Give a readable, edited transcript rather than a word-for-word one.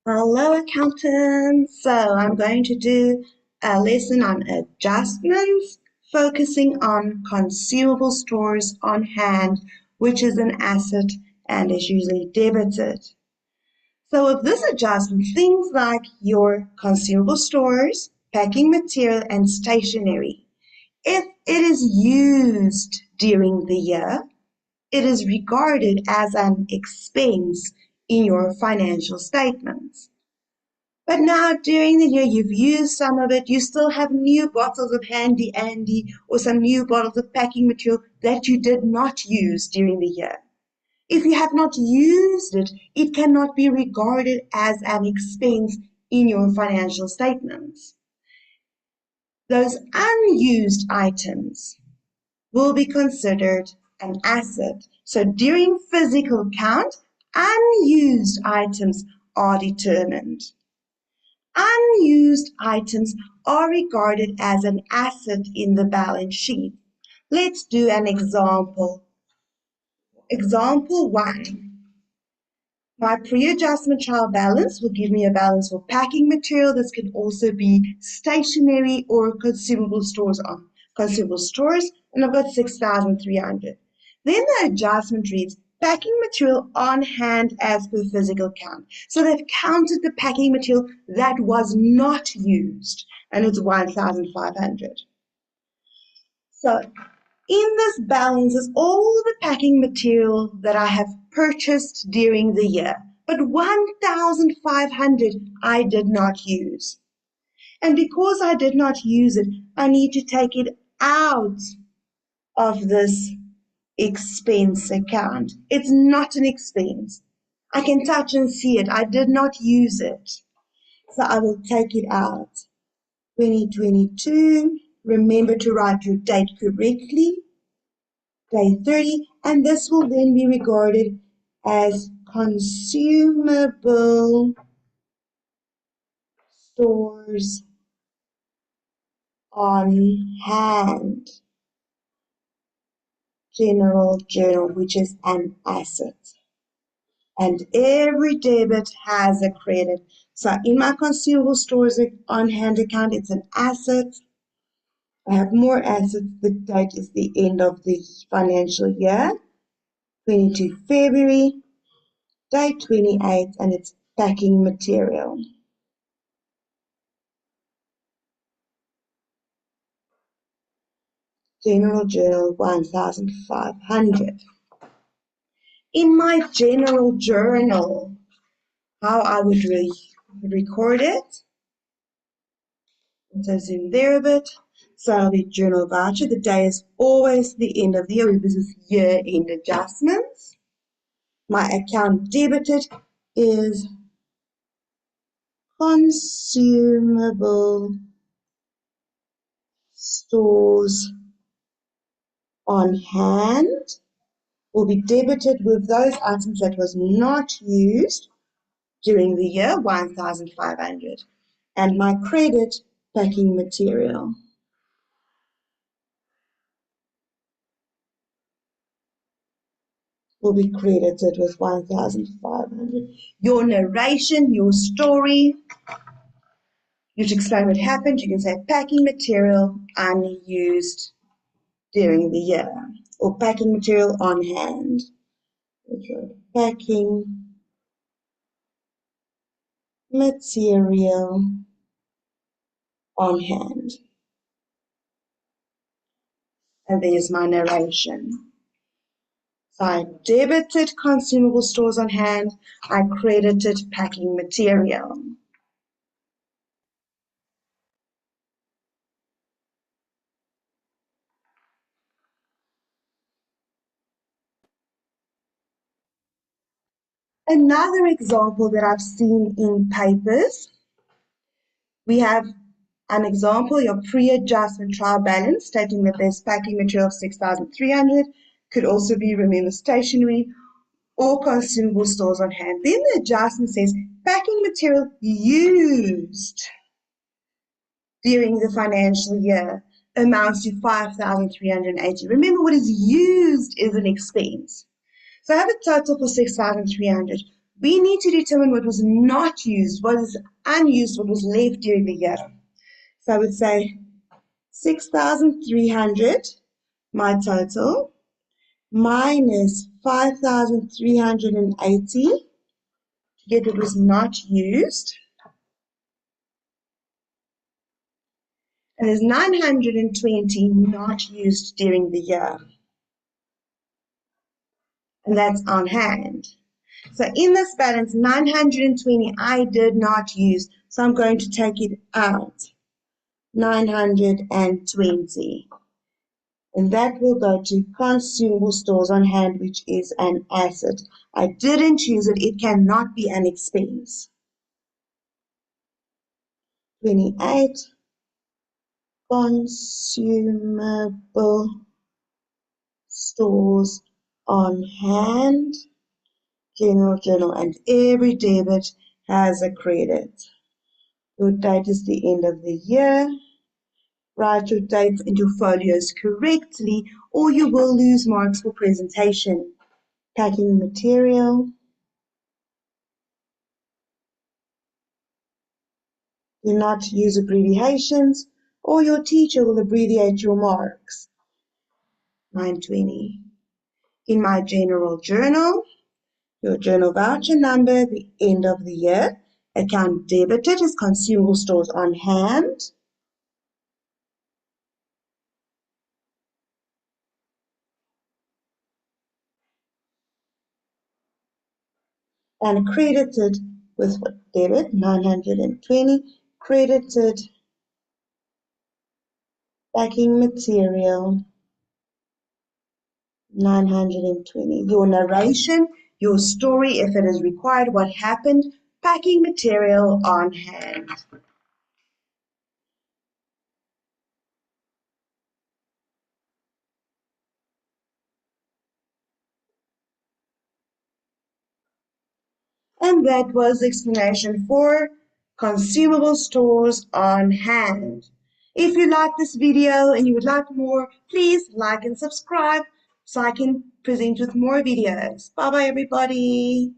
Hello, accountants. So I'm going to do a lesson on adjustments, focusing on consumable stores on hand, which is an asset and is usually debited. So with this adjustment, things like your consumable stores, packing material, and stationery, if it is used during the year, it is regarded as an expense in your financial statements. But now during the year, you've used some of it, you still have new bottles of Handy Andy or some new bottles of packing material that you did not use during the year. If you have not used it, it cannot be regarded as an expense in your financial statements. Those unused items will be considered an asset. So during physical count, unused items are determined. Unused items are regarded as an asset in the balance sheet. Let's do an example. Example 1. My pre-adjustment trial balance will give me a balance for packing material. This can also be stationery or consumable stores and I've got 6,300. Then the adjustment reads packing material on hand as per physical count. So they've counted the packing material that was not used, and it's 1,500. So in this balance is all the packing material that I have purchased during the year, but 1,500 I did not use. And because I did not use it, I need to take it out of this expense account. It's not an expense. I can touch and see it. I did not use it. So I will take it out. 2022, remember to write your date correctly. Day 30, and this will then be regarded as consumable stores on hand. General journal, which is an asset. And every debit has a credit. So in my consumable stores on hand account, it's an asset. I have more assets. The date is the end of the financial year, 22 February. Day 28, and it's packing material. General journal 1,500. In my general journal, how I would record it. So zoom there a bit. So I'll be journal voucher. The day is always the end of the year. This is year-end adjustments. My account debited is consumable stores on hand will be debited with those items that was not used during the year, 1,500. And my credit, packing material. Will be credited with 1,500. Your narration, your story, you should explain what happened. You can say packing material unused during the year, or packing material on hand. Packing material on hand. And there's my narration. So I debited consumable stores on hand. I credited packing material. Another example that I've seen in papers, we have an example, your pre-adjustment trial balance, stating that there's packing material of 6,300, could also be, remember, stationery or consumable stores on hand. Then the adjustment says packing material used during the financial year amounts to 5,380. Remember, what is used is an expense. So I have a total for 6,300, We need to determine what was not used, what is unused, what was left during the year. So I would say 6,300, my total, minus 5,380, to get what was not used. And there's 920 not used during the year. And that's on hand. So in this balance, 920 I did not use, so I'm going to take it out. 920. And that will go to consumable stores on hand, which is an asset. I didn't use it, it cannot be an expense. 28, consumable stores on hand, general journal, and every debit has a credit. Your date is the end of the year. Write your dates and your folios correctly, or you will lose marks for presentation. Packing material. Do not use abbreviations, or your teacher will abbreviate your marks. 920. In my general journal, your journal voucher number, the end of the year. Account debited is consumable stores on hand. And credited with what? Debit, 920. Credited packing material, 920. Your narration, your story, if it is required, what happened, packing material on hand. And that was the explanation for consumable stores on hand. If you like this video and you would like more, please like and subscribe so I can present with more videos. Bye bye everybody.